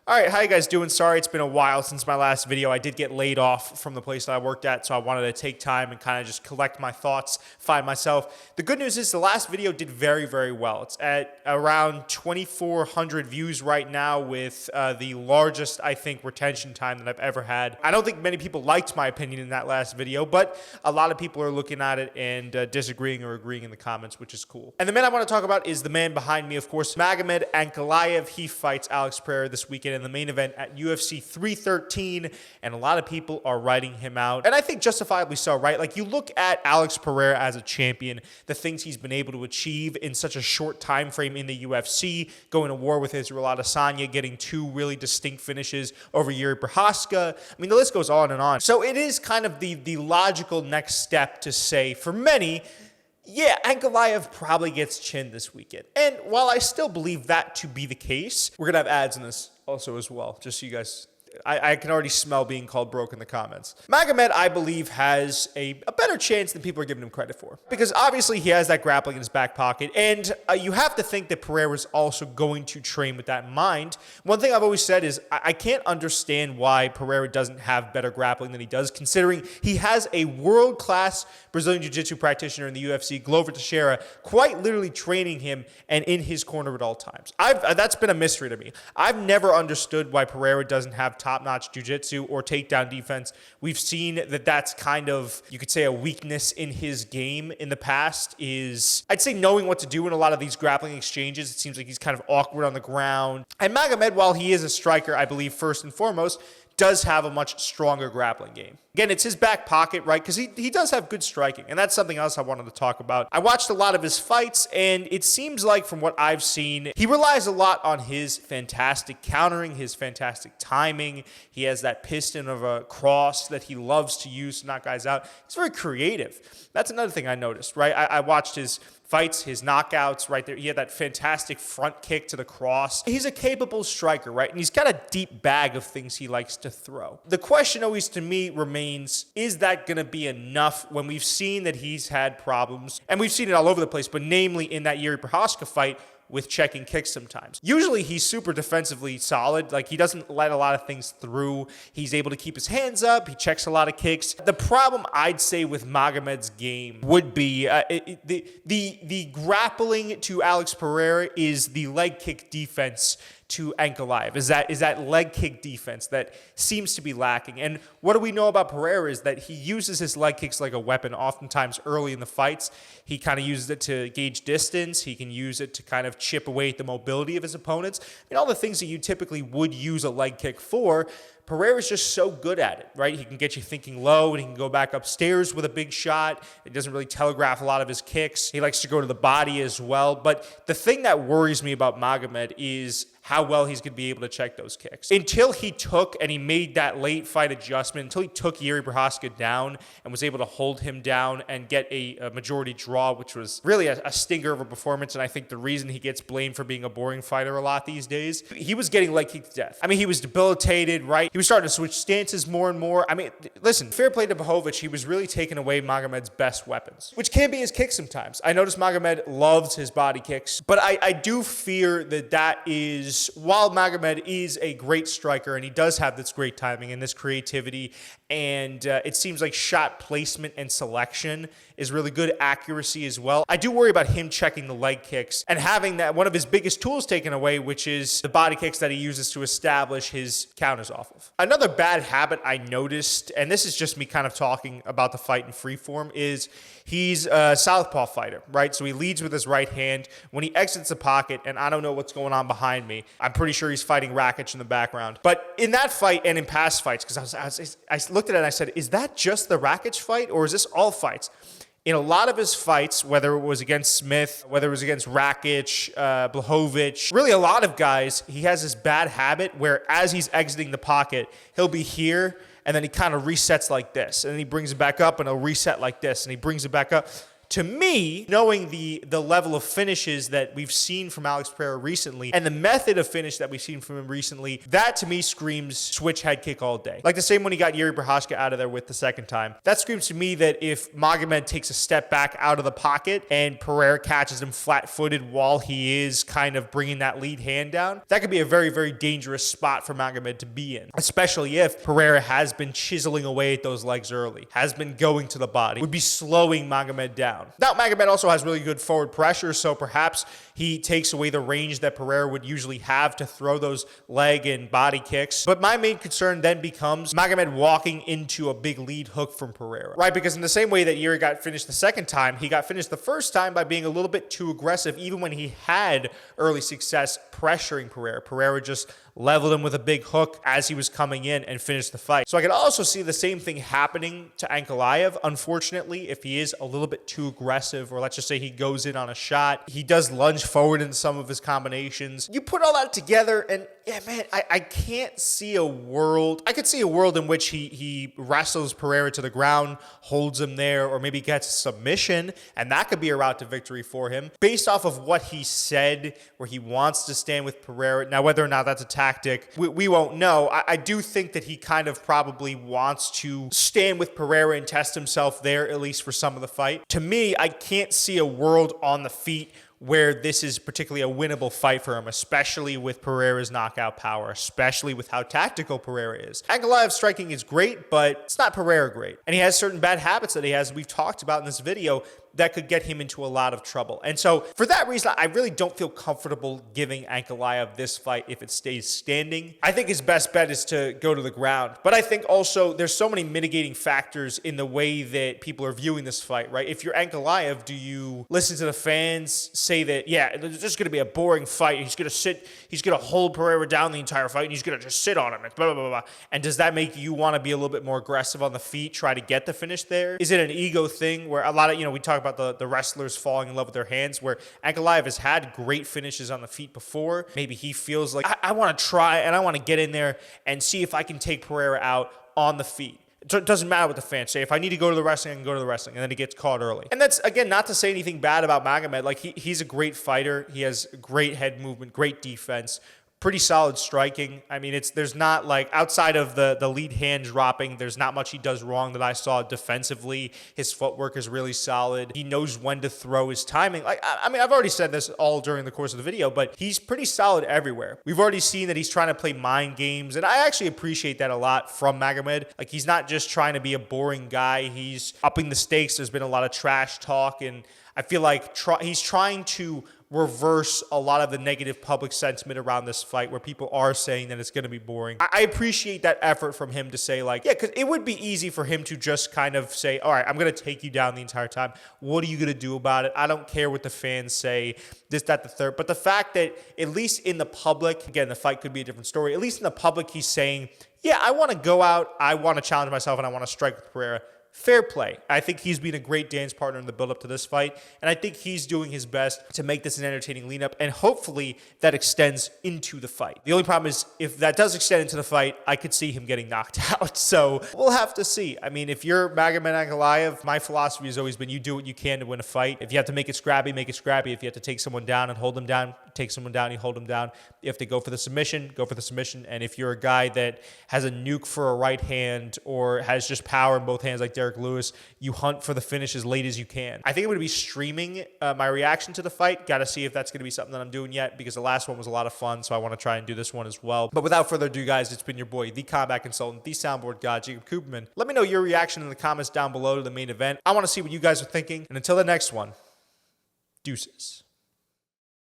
All right, how you guys doing? Sorry, it's been a while since my last video. I did get laid off from the place that I worked at, so I wanted to take time and kind of just collect my thoughts, find myself. The good news is the last video did very, very well. It's at around 2,400 views right now with the largest, I think, retention time that I've ever had. I don't think many people liked my opinion in that last video, but a lot of people are looking at it and disagreeing or agreeing in the comments, which is cool. And the man I want to talk about is the man behind me, of course, Magomed Ankalaev. He fights Alex Pereira this weekend in the main event at UFC 313, and a lot of people are writing him out, and I think justifiably so, right? Like, you look at Alex Pereira as a champion, the things he's been able to achieve in such a short time frame in the UFC, going to war with Israel Adesanya, getting two really distinct finishes over Yuri Prochazka. I mean, the list goes on and on. So it is kind of the logical next step to say, for many, yeah, Ankalaev probably gets chinned this weekend. And while I still believe that to be the case, we're going to have ads in this also as well, just so you guys, I can already smell being called broke in the comments. Magomed, I believe, has a better chance than people are giving him credit for. Because obviously he has that grappling in his back pocket, and you have to think that Pereira is also going to train with that in mind. One thing I've always said is I can't understand why Pereira doesn't have better grappling than he does, considering he has a world-class Brazilian Jiu-Jitsu practitioner in the UFC, Glover Teixeira, quite literally training him and in his corner at all times. That's been a mystery to me. I've never understood why Pereira doesn't have top-notch jiu-jitsu or takedown defense. We've seen that that's kind of, you could say, a weakness in his game in the past is, I'd say, knowing what to do in a lot of these grappling exchanges. It seems like he's kind of awkward on the ground. And Magomed, while he is a striker, I believe, first and foremost, does have a much stronger grappling game. Again, it's his back pocket, right? Because he does have good striking, and that's something else I wanted to talk about. I watched a lot of his fights, and it seems like from what I've seen, he relies a lot on his fantastic countering, his fantastic timing. He has that piston of a cross that he loves to use to knock guys out. He's very creative. That's another thing I noticed, right? I watched his fights, his knockouts, right there. He had that fantastic front kick to the cross. He's a capable striker, right? And he's got a deep bag of things he likes to throw. The question always to me remains, is that going to be enough when we've seen that he's had problems? And we've seen it all over the place, but namely in that Yuri Prochazka fight, with checking kicks sometimes. Usually he's super defensively solid. Like, he doesn't let a lot of things through. He's able to keep his hands up. He checks a lot of kicks. The problem, I'd say, with Magomed's game would be the grappling to Alex Pereira is the leg kick defense to Ankalaev. Is that leg kick defense that seems to be lacking. And what do we know about Pereira is that he uses his leg kicks like a weapon oftentimes early in the fights. He kind of uses it to gauge distance. He can use it to kind of chip away at the mobility of his opponents. I mean, all the things that you typically would use a leg kick for. Pereira's just so good at it, right? He can get you thinking low, and he can go back upstairs with a big shot. He doesn't really telegraph a lot of his kicks. He likes to go to the body as well. But the thing that worries me about Magomed is how well he's going to be able to check those kicks. Until he took and he made that late fight adjustment, until he took Yuri Prochazka down and was able to hold him down and get a majority draw, which was really a stinker of a performance, and I think the reason he gets blamed for being a boring fighter a lot these days, he was getting leg kicked to death. I mean, he was debilitated, right? He was starting to switch stances more and more. I mean, listen, fair play to Blachowicz. He was really taking away Magomed's best weapons, which can be his kicks sometimes. I noticed Magomed loves his body kicks, but I do fear that is, while Magomed is a great striker and he does have this great timing and this creativity, and it seems like shot placement and selection is really good, accuracy as well, I do worry about him checking the leg kicks and having that one of his biggest tools taken away, which is the body kicks that he uses to establish his counters off of. Another bad habit I noticed, and this is just me kind of talking about the fight in free form, is he's a southpaw fighter, right? So he leads with his right hand. When he exits the pocket, and I don't know what's going on behind me, I'm pretty sure he's fighting Rakic in the background. But in that fight and in past fights, because I looked at it and I said, is that just the Rakic fight, or is this all fights? In a lot of his fights, whether it was against Smith, whether it was against Rakic, Blachowicz, really a lot of guys, he has this bad habit where as he's exiting the pocket, he'll be here, and then he kind of resets like this. And then he brings it back up, and he'll reset like this, and he brings it back up. To me, knowing the level of finishes that we've seen from Alex Pereira recently and the method of finish that we've seen from him recently, that to me screams switch head kick all day. Like the same when he got Yuri Prochazka out of there with the second time. That screams to me that if Magomed takes a step back out of the pocket and Pereira catches him flat-footed while he is kind of bringing that lead hand down, that could be a very, very dangerous spot for Magomed to be in, especially if Pereira has been chiseling away at those legs early, has been going to the body, would be slowing Magomed down. Now, Magomed also has really good forward pressure, so perhaps he takes away the range that Pereira would usually have to throw those leg and body kicks. But my main concern then becomes Magomed walking into a big lead hook from Pereira, right? Because in the same way that Yuri got finished the second time, he got finished the first time by being a little bit too aggressive, even when he had early success pressuring Pereira. Pereira just leveled him with a big hook as he was coming in and finished the fight. So I could also see the same thing happening to Ankalaev, unfortunately, if he is a little bit too aggressive, or let's just say he goes in on a shot. He does lunge forward in some of his combinations. You put all that together and yeah, man, I can't see a world. I could see a world in which he wrestles Pereira to the ground, holds him there, or maybe gets a submission, and that could be a route to victory for him. Based off of what he said, where he wants to stand with Pereira. Now, whether or not that's a tactic, we won't know. I do think that he kind of probably wants to stand with Pereira and test himself there, at least for some of the fight. To me, I can't see a world on the feet where this is particularly a winnable fight for him, especially with Pereira's knockout power, especially with how tactical Pereira is. Ankalaev's striking is great, but it's not Pereira great. And he has certain bad habits that he has, we've talked about in this video, that could get him into a lot of trouble. And so for that reason, I really don't feel comfortable giving Ankalaev this fight if it stays standing. I think his best bet is to go to the ground. But I think also there's so many mitigating factors in the way that people are viewing this fight, right? If you're Ankalaev, do you listen to the fans say that, yeah, this is going to be a boring fight. He's going to sit, he's going to hold Pereira down the entire fight, and he's going to just sit on him, and blah, blah, blah, blah. And does that make you want to be a little bit more aggressive on the feet, try to get the finish there? Is it an ego thing where a lot of, we talk about the wrestlers falling in love with their hands, where Ankalaev has had great finishes on the feet before. Maybe he feels like, I want to try and I want to get in there and see if I can take Pereira out on the feet. It doesn't matter what the fans say. If I need to go to the wrestling, I can go to the wrestling. And then he gets caught early. And that's, again, not to say anything bad about Magomed. Like, he's a great fighter. He has great head movement, great defense, pretty solid striking. I mean, there's not, like, outside of the lead hand dropping, there's not much he does wrong that I saw defensively. His footwork is really solid. He knows when to throw, his timing. Like, I mean, I've already said this all during the course of the video, but he's pretty solid everywhere. We've already seen that he's trying to play mind games, and I actually appreciate that a lot from Magomed. Like, he's not just trying to be a boring guy. He's upping the stakes. There's been a lot of trash talk, and I feel like he's trying to reverse a lot of the negative public sentiment around this fight, where people are saying that it's going to be boring. I appreciate that effort from him to say, like, yeah, because it would be easy for him to just kind of say, all right, I'm going to take you down the entire time. What are you going to do about it? I don't care what the fans say, this, that, the third. But the fact that, at least in the public, again, the fight could be a different story, at least in the public, he's saying, yeah, I want to go out, I want to challenge myself, and I want to strike with Pereira. Fair play. I think he's been a great dance partner in the build-up to this fight, and I think he's doing his best to make this an entertaining lead-up, and hopefully that extends into the fight. The only problem is, if that does extend into the fight, I could see him getting knocked out, so we'll have to see. I mean, if you're Magomed Ankalaev, my philosophy has always been you do what you can to win a fight. If you have to make it scrappy, make it scrappy. If you have to take someone down and hold them down, take someone down, you hold them down. If they go for the submission, go for the submission, and if you're a guy that has a nuke for a right hand or has just power in both hands like Derek Lewis, you hunt for the finish as late as you can. I think I'm going to be streaming my reaction to the fight. Got to see if that's going to be something that I'm doing yet, because the last one was a lot of fun, so I want to try and do this one as well. But without further ado, guys, it's been your boy, the combat consultant, the soundboard god, Jacob Cooperman. Let me know your reaction in the comments down below to the main event. I want to see what you guys are thinking, and until the next one, deuces.